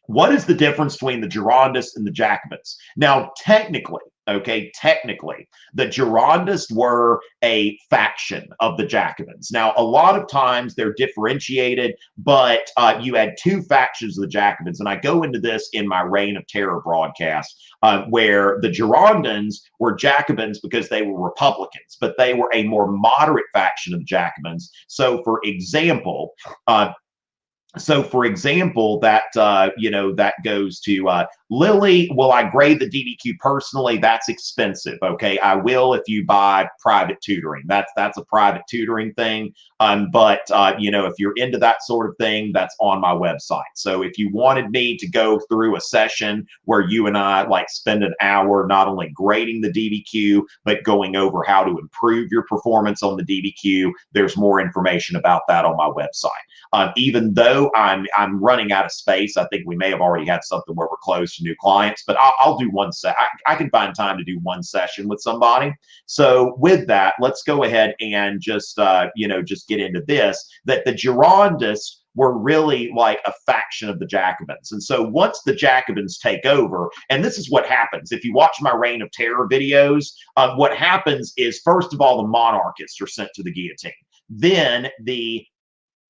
what is the difference between the Girondists and the Jacobins? Now, technically, Okay, technically, the Girondists were a faction of the Jacobins. Now, a lot of times they're differentiated, but you had two factions of the Jacobins, and I go into this in my Reign of Terror broadcast, where the Girondins were Jacobins because they were Republicans, but they were a more moderate faction of the Jacobins. So, for example, that that goes to Lily. Will I grade the DBQ personally? That's expensive. Okay, I will if you buy private tutoring. That's a private tutoring thing. But if you're into that sort of thing, that's on my website. So if you wanted me to go through a session where you and I spend an hour not only grading the DBQ but going over how to improve your performance on the DBQ, there's more information about that on my website. Even though I'm running out of space, I think we may have already had something where we're closed to new clients, but I'll do one set. I can find time to do one session with somebody. So with that, let's go ahead and just get into this, that the Girondists were really like a faction of the Jacobins. And so once the Jacobins take over, and this is what happens, if you watch my Reign of Terror videos, what happens is, first of all, the monarchists are sent to the guillotine. Then the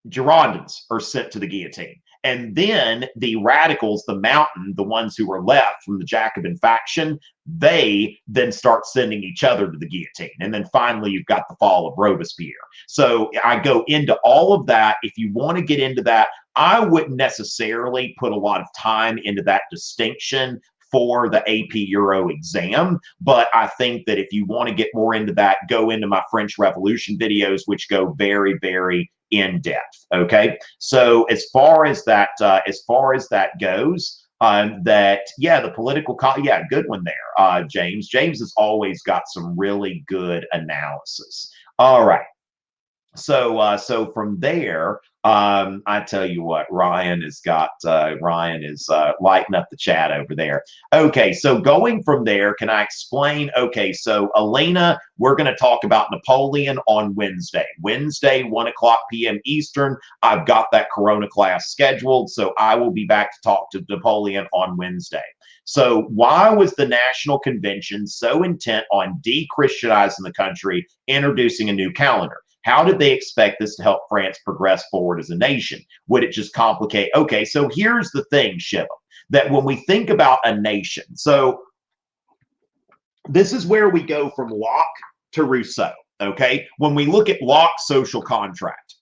Girondins are sent to the guillotine. And then the radicals, the mountain, the ones who are left from the Jacobin faction, they then start sending each other to the guillotine. And then finally, you've got the fall of Robespierre. So I go into all of that. If you want to get into that, I wouldn't necessarily put a lot of time into that distinction for the AP Euro exam, but I think that if you want to get more into that, go into my French Revolution videos, which go very, very in depth. Okay, so as far as that goes, the political, good one there, James. James has always got some really good analysis. All right. So from there, I tell you what, Ryan is lighting up the chat over there. Okay, so going from there, can I explain? Okay, so Elena, we're going to talk about Napoleon on Wednesday. Wednesday, 1:00 p.m. Eastern. I've got that Corona class scheduled, so I will be back to talk to Napoleon on Wednesday. So why was the National Convention so intent on de-Christianizing the country, introducing a new calendar? How did they expect this to help France progress forward as a nation? Would it just complicate? Okay, so here's the thing, Shiva, that when we think about a nation, so this is where we go from Locke to Rousseau, okay? When we look at Locke's social contract,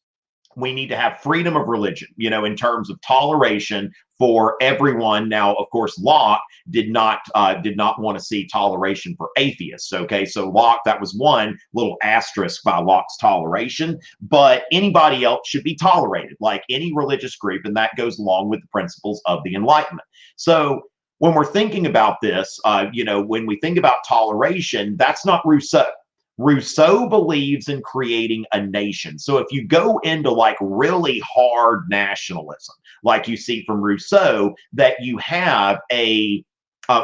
we need to have freedom of religion, in terms of toleration for everyone. Now, of course, Locke did not want to see toleration for atheists. Okay, so Locke, that was one little asterisk by Locke's toleration, but anybody else should be tolerated, like any religious group, and that goes along with the principles of the Enlightenment. So when we're thinking about this, when we think about toleration, that's not Rousseau. Rousseau believes in creating a nation. So if you go into really hard nationalism, like you see from Rousseau, that you have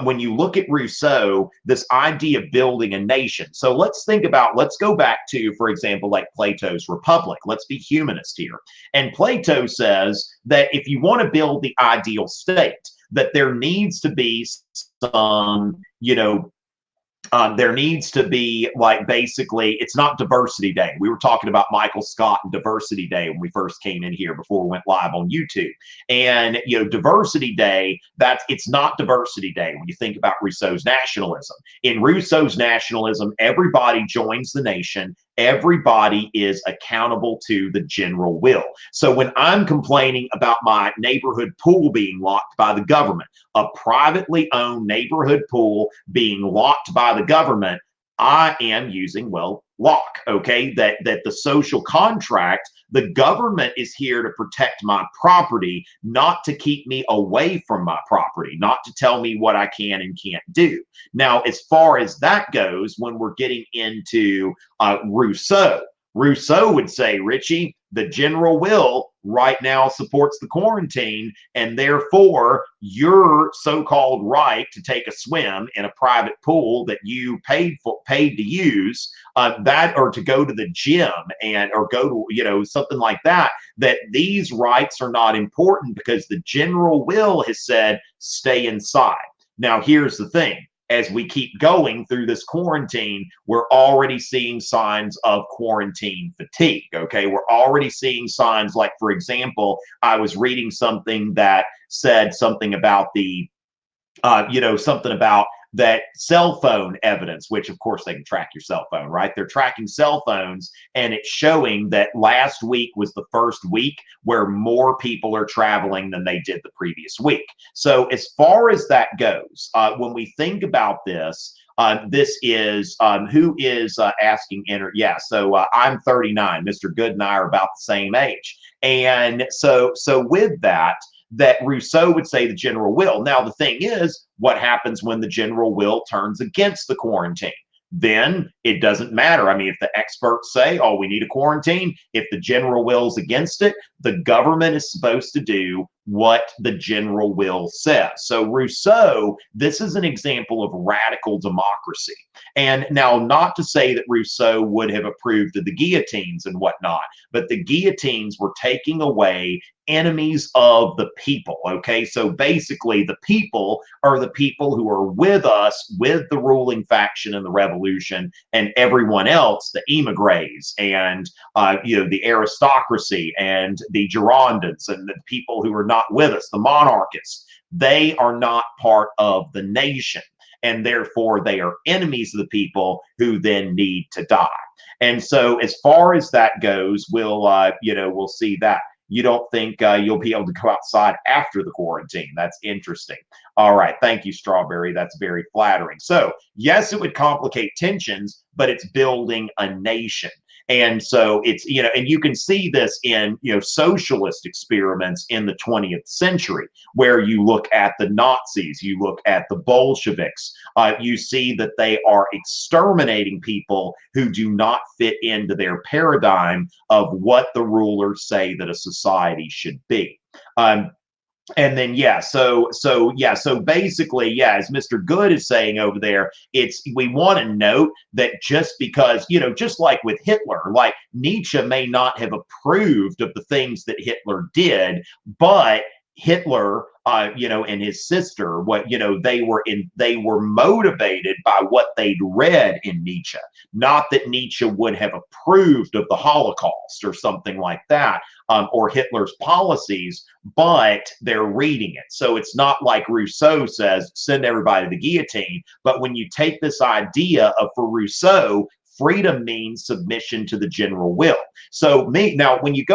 when you look at Rousseau, this idea of building a nation. So let's go back to, for example, like Plato's Republic. Let's be humanist here. And Plato says that if you want to build the ideal state, that there needs to be some, there needs to be basically, it's not diversity day. We were talking about Michael Scott and diversity day when we first came in here before we went live on YouTube. And, diversity day, it's not diversity day when you think about Rousseau's nationalism. In Rousseau's nationalism, everybody joins the nation. Everybody is accountable to the general will. So when I'm complaining about my neighborhood pool being locked by the government, a privately owned neighborhood pool being locked by the government, I am using, Locke, okay? That the social contract, the government is here to protect my property, not to keep me away from my property, not to tell me what I can and can't do. Now, as far as that goes, when we're getting into Rousseau would say, Richie, the general will right now supports the quarantine, and therefore your so-called right to take a swim in a private pool that you paid to use, or to go to the gym or go to something like that, that these rights are not important because the general will has said stay inside. Now here's the thing. as we keep going through this quarantine, we're already seeing signs of quarantine fatigue. Okay, we're already seeing signs like, for example, I was reading something that said something about the something about that cell phone evidence, which of course they can track your cell phone, right? They're tracking cell phones, and it's showing that last week was the first week where more people are traveling than they did the previous week. So as far as that goes, when we think about this, this is who is asking enter. Yeah, so I'm 39. Mr. Good and I are about the same age, and so with that, that Rousseau would say the general will. Now, the thing is, what happens when the general will turns against the quarantine? Then it doesn't matter. I mean, if the experts say, oh, we need a quarantine, if the general will's against it, the government is supposed to do what the general will says. So Rousseau, this is an example of radical democracy. And now, not to say that Rousseau would have approved of the guillotines and whatnot, but the guillotines were taking away enemies of the people. Okay, so basically the people are the people who are with us, with the ruling faction in the revolution, and everyone else, the emigres and the aristocracy and the Girondists and the people who are not with us, the monarchists. They are not part of the nation, and therefore they are enemies of the people who then need to die. And so as far as that goes, we'll see that. You don't think you'll be able to go outside after the quarantine. That's interesting. All right. Thank you, Strawberry. That's very flattering. So, yes, it would complicate tensions, but it's building a nation. And so it's, and you can see this in, socialist experiments in the 20th century, where you look at the Nazis, you look at the Bolsheviks, you see that they are exterminating people who do not fit into their paradigm of what the rulers say that a society should be. And then, so basically, as Mr. Good is saying over there, we want to note that just because, just like with Hitler, like Nietzsche may not have approved of the things that Hitler did, but Hitler, and his sister, they were motivated by what they'd read in Nietzsche. Not that Nietzsche would have approved of the Holocaust or something like that, or Hitler's policies, but they're reading it. So it's not like Rousseau says, send everybody to the guillotine. But when you take this idea of, for Rousseau, freedom means submission to the general will. So when you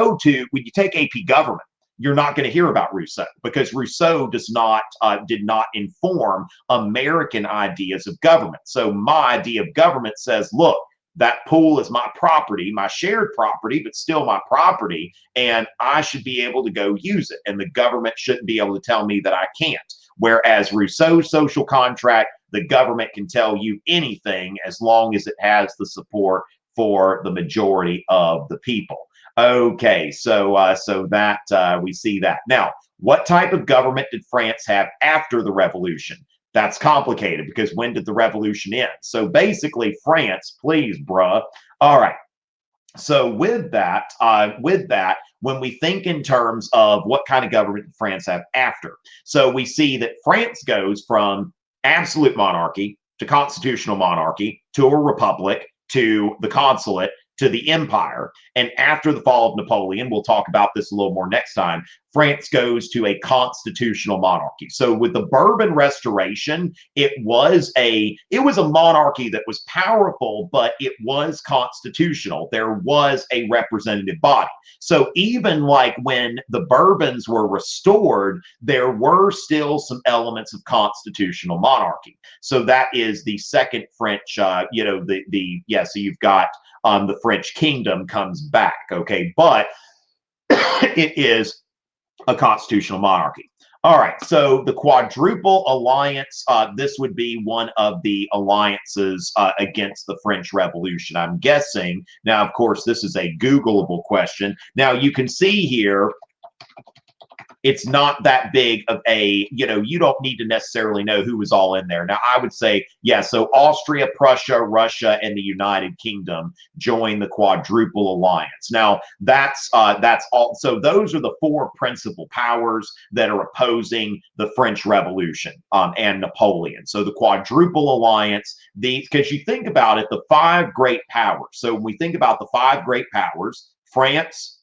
take AP government, you're not going to hear about Rousseau, because Rousseau did not inform American ideas of government. So my idea of government says, look, that pool is my property, my shared property, but still my property, and I should be able to go use it, and the government shouldn't be able to tell me that I can't. Whereas Rousseau's social contract, the government can tell you anything as long as it has the support for the majority of the people. Okay, so that we see that. Now, what type of government did France have after the revolution? That's complicated, because when did the revolution end? So basically, France, please, bruh. All right. So with that, when we think in terms of what kind of government did France have after, so we see that France goes from absolute monarchy to constitutional monarchy to a republic to the consulate to the empire. And after the fall of Napoleon, we'll talk about this a little more next time, France goes to a constitutional monarchy. So with the Bourbon Restoration, it was a monarchy that was powerful, but it was constitutional. There was a representative body. So even like when the Bourbons were restored, there were still some elements of constitutional monarchy. So that is the second French, so you've got the French kingdom comes back, okay, but it is a constitutional monarchy. All right, so the Quadruple Alliance, this would be one of the alliances against the French Revolution, I'm guessing. Now, of course, this is a Googleable question. Now, you can see here it's not that big of a, you don't need to necessarily know who was all in there. Now, I would say, yeah, so Austria, Prussia, Russia, and the United Kingdom join the Quadruple Alliance. Now, that's all. So those are the four principal powers that are opposing the French Revolution and Napoleon. So the Quadruple Alliance, because you think about it, the five great powers. So when we think about the five great powers, France,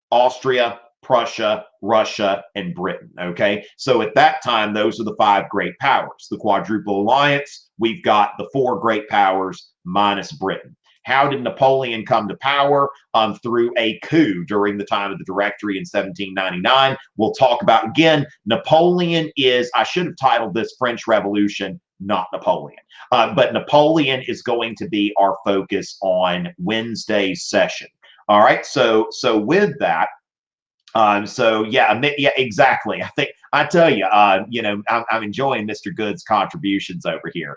Austria, Prussia, Russia, and Britain. Okay. So at that time, those are the five great powers. The Quadruple Alliance, we've got the four great powers minus Britain. How did Napoleon come to power? Through a coup during the time of the Directory in 1799. We'll talk about, again, Napoleon is, I should have titled this French Revolution, not Napoleon. But Napoleon is going to be our focus on Wednesday's session. All right. So with that, so yeah, exactly. I tell you, I'm enjoying Mr. Good's contributions over here,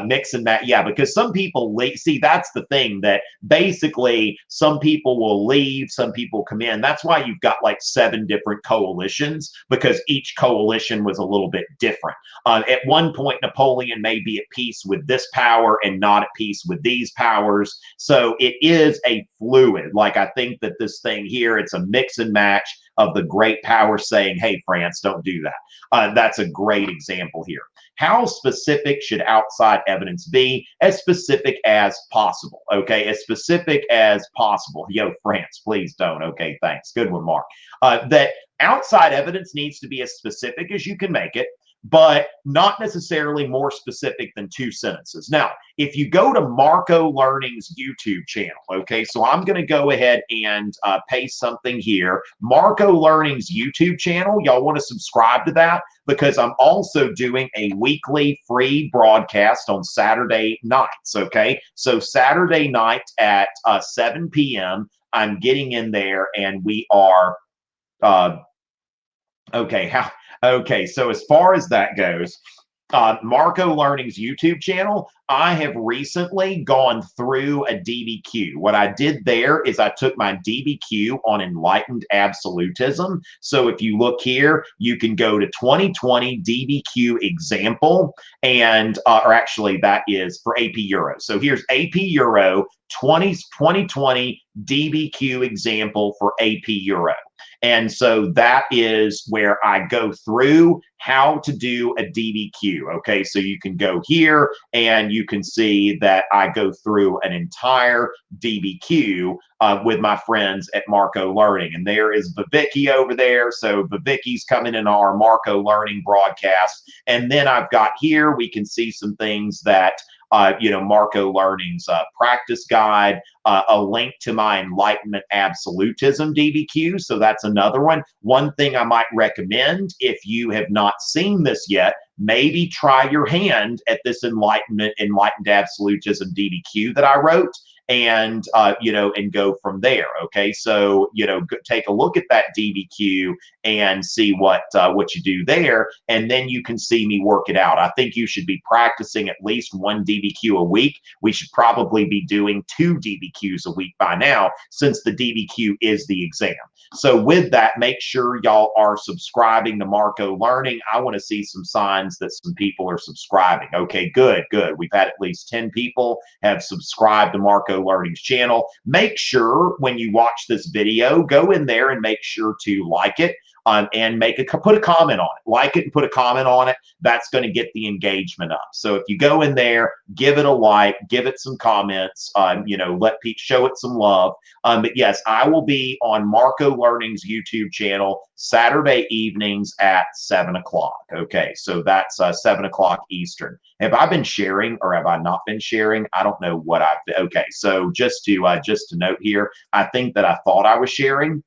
mixing that, yeah, because some people see, that's the thing, that basically some people will leave, some people come in. That's why you've got like 7 different coalitions, because each coalition was a little bit different. At one point, Napoleon may be at peace with this power and not at peace with these powers. So it is a fluid. Like, I think that this thing here, it's a mix and match of the great power saying, hey, France, don't do that. That's a great example here. How specific should outside evidence be? As specific as possible, okay? As specific as possible. Yo, France, please don't. Okay, thanks. Good one, Mark. That outside evidence needs to be as specific as you can make it, but not necessarily more specific than 2 sentences. Now, if you go to Marco Learning's YouTube channel, okay, so I'm going to go ahead and paste something here. Marco Learning's YouTube channel, y'all want to subscribe to that, because I'm also doing a weekly free broadcast on Saturday nights, okay? So Saturday night at 7 p.m., I'm getting in there, and we are, okay, so as far as that goes, Marco Learning's YouTube channel, I have recently gone through a DBQ. What I did there is I took my DBQ on enlightened absolutism. So if you look here, you can go to 2020 DBQ example, and or actually that is for AP Euro. So here's AP Euro 2020 DBQ example for AP Euro. And so that is where I go through how to do a DBQ. Okay, so you can go here and you can see that I go through an entire DBQ with my friends at Marco Learning. And there is Viviki over there. So Viviki's coming in our Marco Learning broadcast. And then I've got here, we can see some things that Marco Learning's practice guide, a link to my Enlightenment Absolutism DBQ. So that's another one. One thing I might recommend, if you have not seen this yet, maybe try your hand at this Enlightened Absolutism DBQ that I wrote, and and go from there. Okay, so take a look at that DBQ and see what you do there, and then you can see me work it out. I think you should be practicing at least 1 DBQ a week. We should probably be doing 2 DBQs a week by now, since the DBQ is the exam. So with that, make sure y'all are subscribing to Marco Learning. I want to see some signs that some people are subscribing. Okay, good. We've had at least 10 people have subscribed to Marco Learning's channel. Make sure when you watch this video, go in there and make sure to like it. And put a comment on it. Like it and put a comment on it. That's going to get the engagement up. So if you go in there, give it a like, give it some comments, let Pete show it some love. But yes, I will be on Marco Learning's YouTube channel Saturday evenings at 7 o'clock. Okay, so that's 7 o'clock Eastern. Have I been sharing or have I not been sharing? I don't know what I've been. Okay, so just to note here, I think that I thought I was sharing.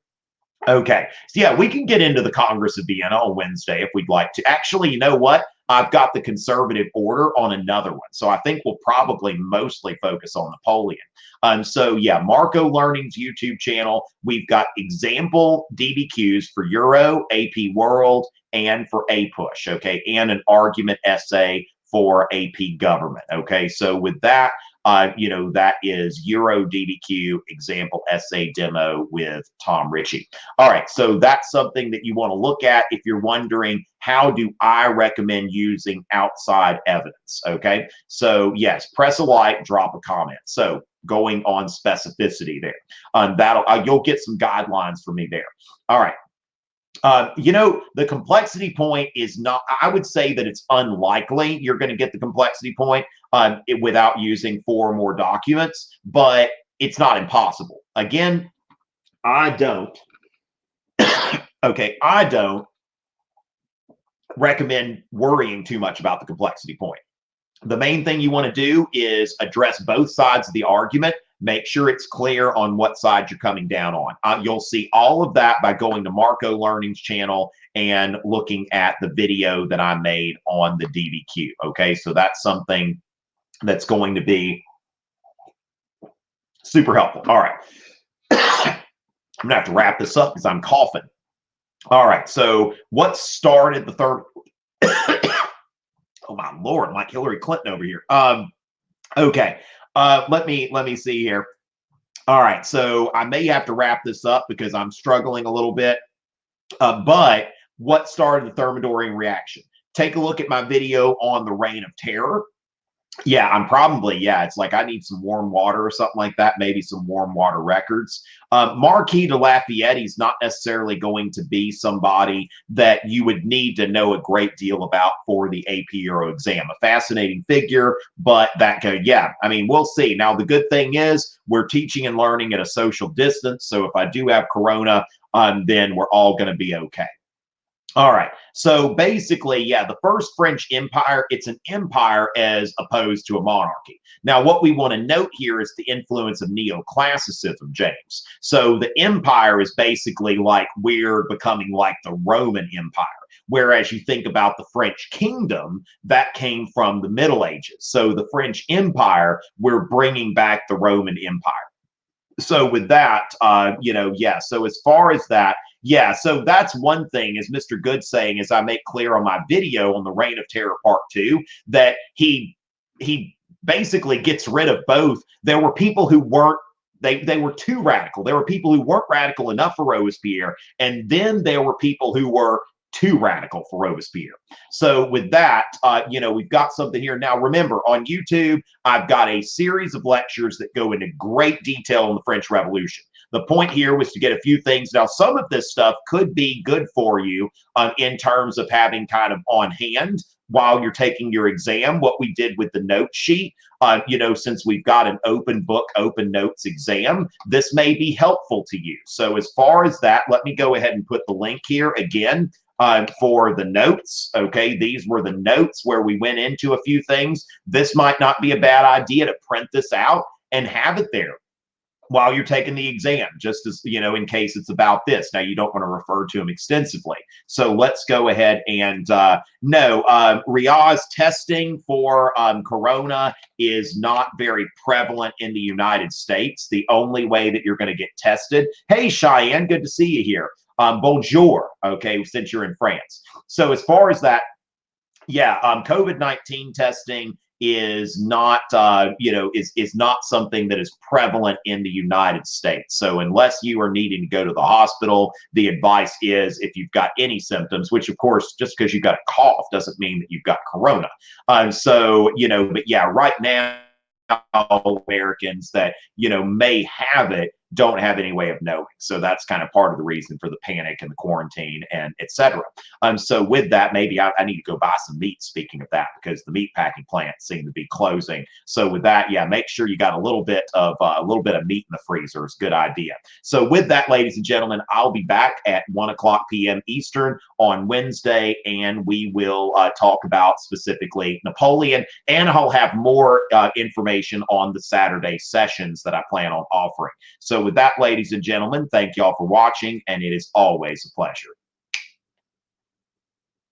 Okay, so yeah, we can get into the Congress of Vienna on Wednesday if we'd like to. Actually, you know what? I've got the conservative order on another one. So I think we'll probably mostly focus on Napoleon. So yeah, Marco Learning's YouTube channel, we've got example DBQs for Euro, AP World, and for APUSH, okay, and an argument essay for AP Government, okay? So with that, that is EuroDBQ example essay demo with Tom Ritchie. All right, so that's something that you want to look at if you're wondering, how do I recommend using outside evidence? Okay, so yes, press a like, drop a comment. So going on specificity there, that'll you'll get some guidelines from me there. All right. The complexity point is not, I would say that it's unlikely you're going to get the complexity point without using 4 or more documents, but it's not impossible. Again, I don't, I don't recommend worrying too much about the complexity point. The main thing you want to do is address both sides of the argument. Make sure it's clear on what side you're coming down on. You'll see all of that by going to Marco Learning's channel and looking at the video that I made on the DBQ. Okay, so that's something that's going to be super helpful. All right. I'm gonna have to wrap this up because I'm coughing. All right, so what started the third? Oh my Lord, like Hillary Clinton over here. Okay, let me see here. All right, so I may have to wrap this up because I'm struggling a little bit. But what started the Thermidorian reaction? Take a look at my video on the Reign of Terror. Yeah, I'm probably, it's like I need some warm water or something like that, maybe some warm water records. Marquis de Lafayette is not necessarily going to be somebody that you would need to know a great deal about for the AP Euro exam. A fascinating figure, but I mean, we'll see. Now, the good thing is we're teaching and learning at a social distance, so if I do have corona, then we're all going to be okay. All right. So basically, the first French Empire, it's an empire as opposed to a monarchy. Now, what we want to note here is the influence of neoclassicism, James. So the empire is basically like we're becoming like the Roman Empire. Whereas you think about the French kingdom, that came from the Middle Ages. So the French Empire, we're bringing back the Roman Empire. So with that, so as far as that, so that's one thing, as Mr. Good saying, as I make clear on my video on the Reign of Terror Part 2, that he basically gets rid of both. There were people who weren't, they were too radical. There were people who weren't radical enough for Robespierre, and then there were people who were too radical for Robespierre. So with that, we've got something here. Now, remember, on YouTube, I've got a series of lectures that go into great detail on the French Revolution. The point here was to get a few things. Now, some of this stuff could be good for you in terms of having kind of on hand while you're taking your exam. What we did with the note sheet, since we've got an open book, open notes exam, this may be helpful to you. So as far as that, let me go ahead and put the link here again. For the notes, okay, these were the notes where we went into a few things. This might not be a bad idea to print this out and have it there while you're taking the exam, just as, in case it's about this. Now, you don't want to refer to them extensively. So let's go ahead and Riaz testing for corona is not very prevalent in the United States. The only way that you're going to get tested. Hey, Cheyenne, good to see you here. Bonjour, okay, since you're in France. So as far as that, COVID-19 testing is not, is not something that is prevalent in the United States. So unless you are needing to go to the hospital, the advice is if you've got any symptoms, which of course, just because you've got a cough doesn't mean that you've got corona. Right now, Americans that, may have it don't have any way of knowing. So that's kind of part of the reason for the panic and the quarantine and etc. So with that, maybe I need to go buy some meat, speaking of that, because the meat packing plants seem to be closing. So with that, make sure you got a little bit of meat in the freezer. Is a good idea. So with that, ladies and gentlemen, I'll be back at 1:00 p.m. Eastern on Wednesday, and we will talk about specifically Napoleon, and I'll have more information on the Saturday sessions that I plan on offering. So with that, ladies and gentlemen, thank y'all for watching, and it is always a pleasure.